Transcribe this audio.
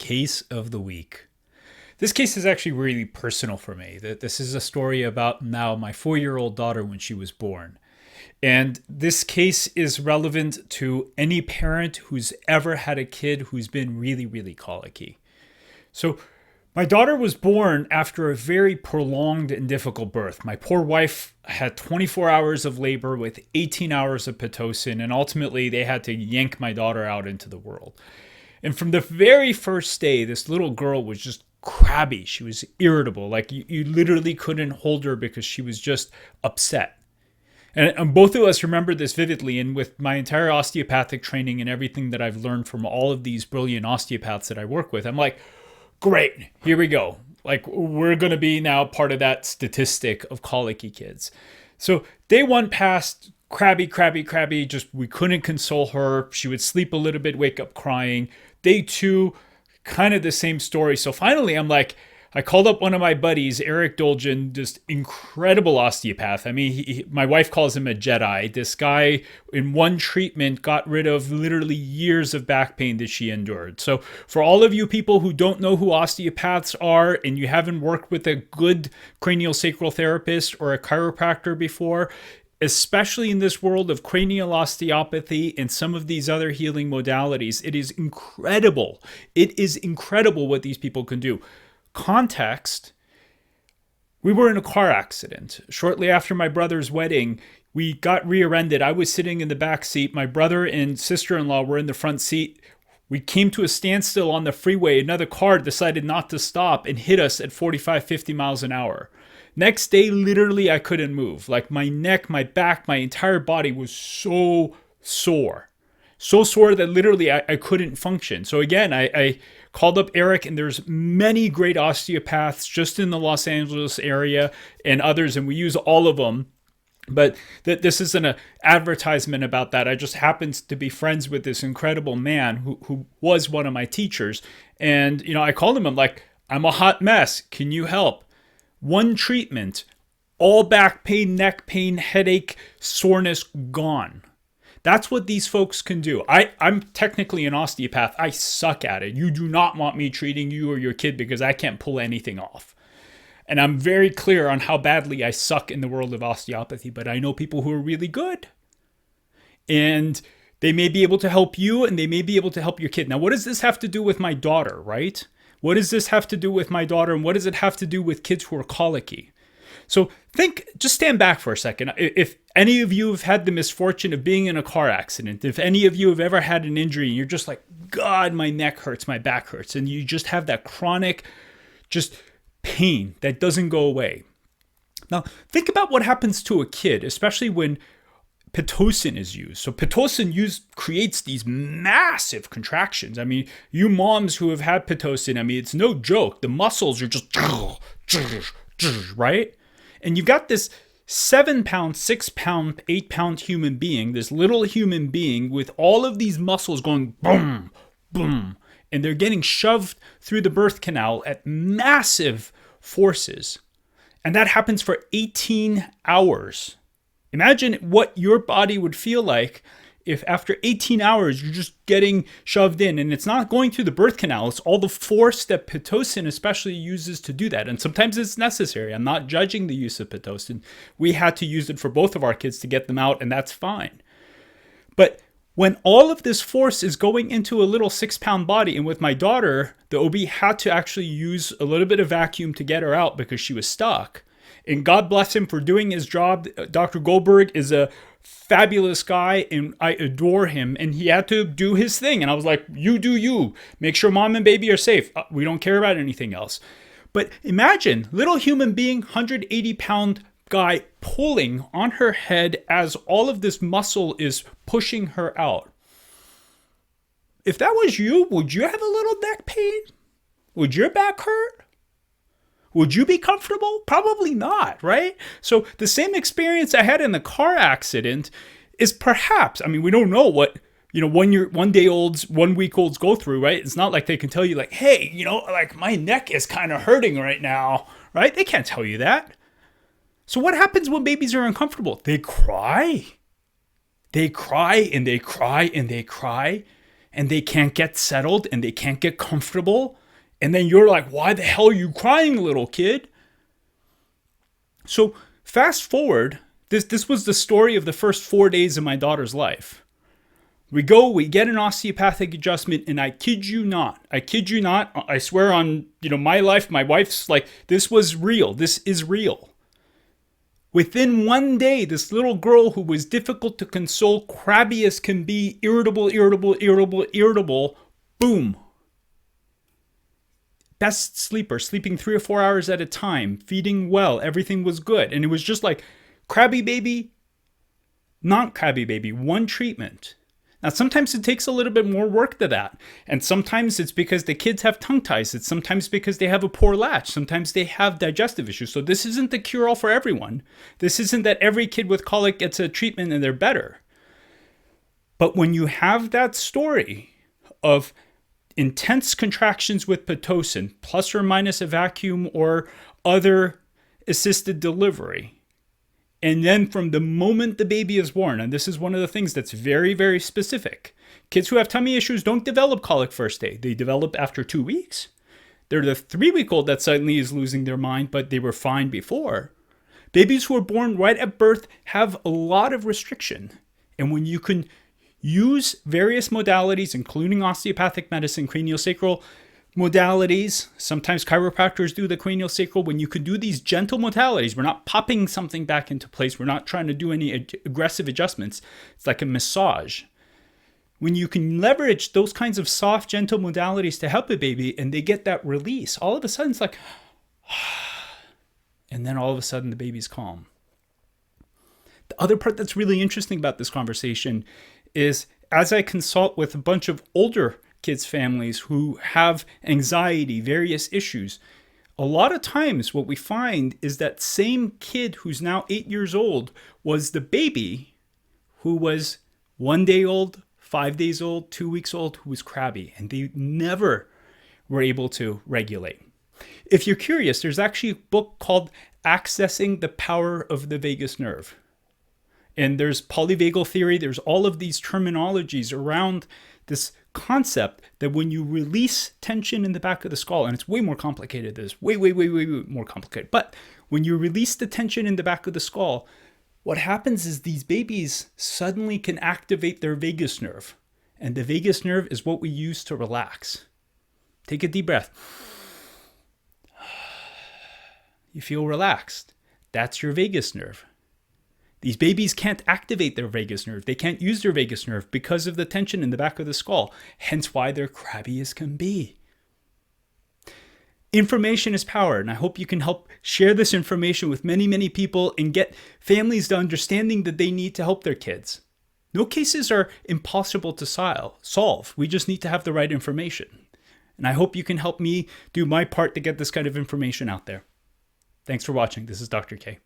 Case of the week. This case is actually really personal for me. This is a story about now my 4-year-old daughter when she was born. And this case is relevant to any parent who's ever had a kid who's been really, really colicky. So my daughter was born after a very prolonged and difficult birth. My poor wife had 24 hours of labor with 18 hours of Pitocin, and ultimately they had to yank my daughter out into the world. And from the very first day, this little girl was just crabby. She was irritable. Like you literally couldn't hold her because she was just upset. And both of us remember this vividly. And with my entire osteopathic training and everything that I've learned from all of these brilliant osteopaths that I work with, I'm like, great, here we go. Like we're going to be now part of that statistic of colicky kids. So day one passed, crabby, just we couldn't console her. She would sleep a little bit, wake up crying. Day two, kind of the same story. So finally, I called up one of my buddies, Eric Dolgen, just incredible osteopath. I mean, my wife calls him a Jedi. This guy, in one treatment, got rid of literally years of back pain that she endured. So for all of you people who don't know who osteopaths are and you haven't worked with a good craniosacral therapist or a chiropractor before, especially in this world of cranial osteopathy and some of these other healing modalities, it is incredible. It is incredible what these people can do. Context, we were in a car accident. Shortly after my brother's wedding, we got rear-ended. I was sitting in the back seat. My brother and sister-in-law were in the front seat. We came to a standstill on the freeway. Another car decided not to stop and hit us at 45, 50 miles an hour. Next day, literally, I couldn't move. Like my neck, my back, my entire body was so sore. So sore that literally I couldn't function. So again, I called up Eric, and there's many great osteopaths just in the Los Angeles area and others, and we use all of them. But this isn't an advertisement about that. I just happened to be friends with this incredible man who was one of my teachers. And, I called him. I'm like, I'm a hot mess. Can you help? One treatment, all back pain, neck pain, headache, soreness gone. That's what these folks can do. I'm technically an osteopath. I suck at it. You do not want me treating you or your kid because I can't pull anything off. And I'm very clear on how badly I suck in the world of osteopathy, but I know people who are really good. And they may be able to help you and they may be able to help your kid. Now, what does this have to do with my daughter, right? What does this have to do with my daughter, and what does it have to do with kids who are colicky? So just stand back for a second. If any of you have had the misfortune of being in a car accident, if any of you have ever had an injury and you're just like, God, my neck hurts, my back hurts, and you just have that chronic just pain that doesn't go away. Now, think about what happens to a kid, especially when Pitocin is used. So Pitocin creates these massive contractions. I mean, you moms who have had Pitocin, I mean, it's no joke. The muscles are just, right? And you've got this 7-pound, 6-pound, 8-pound human being, this little human being with all of these muscles going boom, boom. And they're getting shoved through the birth canal at massive forces. And that happens for 18 hours. Imagine what your body would feel like if after 18 hours you're just getting shoved in, and it's not going through the birth canal. It's all the force that Pitocin especially uses to do that. And sometimes it's necessary. I'm not judging the use of Pitocin. We had to use it for both of our kids to get them out, and that's fine. But when all of this force is going into a little 6-pound body, and with my daughter, the OB had to actually use a little bit of vacuum to get her out because she was stuck. And God bless him for doing his job. Dr. Goldberg is a fabulous guy, and I adore him. And he had to do his thing. And I was like, you do you. Make sure mom and baby are safe. We don't care about anything else. But imagine, little human being, 180-pound guy pulling on her head as all of this muscle is pushing her out. If that was you, would you have a little neck pain? Would your back hurt? Would you be comfortable? Probably not, right? So the same experience I had in the car accident is perhaps, I mean, we don't know what, 1 day olds, 1 week olds go through, right? It's not like they can tell you like, hey, like my neck is kind of hurting right now, right? They can't tell you that. So what happens when babies are uncomfortable? They cry. They cry and they cry and they cry. and they can't get settled and they can't get comfortable. And then you're like, why the hell are you crying, little kid? So fast forward, this was the story of the first 4 days of my daughter's life. We get an osteopathic adjustment, and I kid you not, I swear on, my life, my wife's, like, this was real. This is real. Within 1 day, this little girl who was difficult to console, crabby as can be, irritable, boom. Best sleeper, sleeping 3 or 4 hours at a time, feeding well, everything was good. And it was just like crabby baby, not crabby baby, one treatment. Now, sometimes it takes a little bit more work to that. And sometimes it's because the kids have tongue ties. It's sometimes because they have a poor latch. Sometimes they have digestive issues. So this isn't the cure-all for everyone. This isn't that every kid with colic gets a treatment and they're better. But when you have that story of intense contractions with Pitocin, plus or minus a vacuum or other assisted delivery, and then from the moment the baby is born, and this is one of the things that's very, very specific. Kids who have tummy issues don't develop colic first day. They develop after 2 weeks. They're the 3-week-old that suddenly is losing their mind, but they were fine before. Babies who are born right at birth have a lot of restriction. And when you can use various modalities, including osteopathic medicine, craniosacral modalities, sometimes chiropractors do the craniosacral. When you can do these gentle modalities, we're not popping something back into place. We're not trying to do any aggressive adjustments. It's like a massage. When you can leverage those kinds of soft, gentle modalities to help a baby and they get that release, all of a sudden it's like, and then all of a sudden the baby's calm. The other part that's really interesting about this conversation is as I consult with a bunch of older kids' families who have anxiety, various issues, a lot of times what we find is that same kid who's now 8 years old was the baby who was 1 day old, 5 days old, 2 weeks old, who was crabby, and they never were able to regulate. If you're curious, there's actually a book called Accessing the Power of the Vagus Nerve. And there's polyvagal theory. There's all of these terminologies around this concept that when you release tension in the back of the skull, and it's way more complicated, this way more complicated. But when you release the tension in the back of the skull, what happens is these babies suddenly can activate their vagus nerve. And the vagus nerve is what we use to relax. Take a deep breath. You feel relaxed. That's your vagus nerve. These babies can't activate their vagus nerve. They can't use their vagus nerve because of the tension in the back of the skull, hence why they're crabby as can be. Information is power, and I hope you can help share this information with many, many people and get families the understanding that they need to help their kids. No cases are impossible to solve. We just need to have the right information. And I hope you can help me do my part to get this kind of information out there. Thanks for watching. This is Dr. K.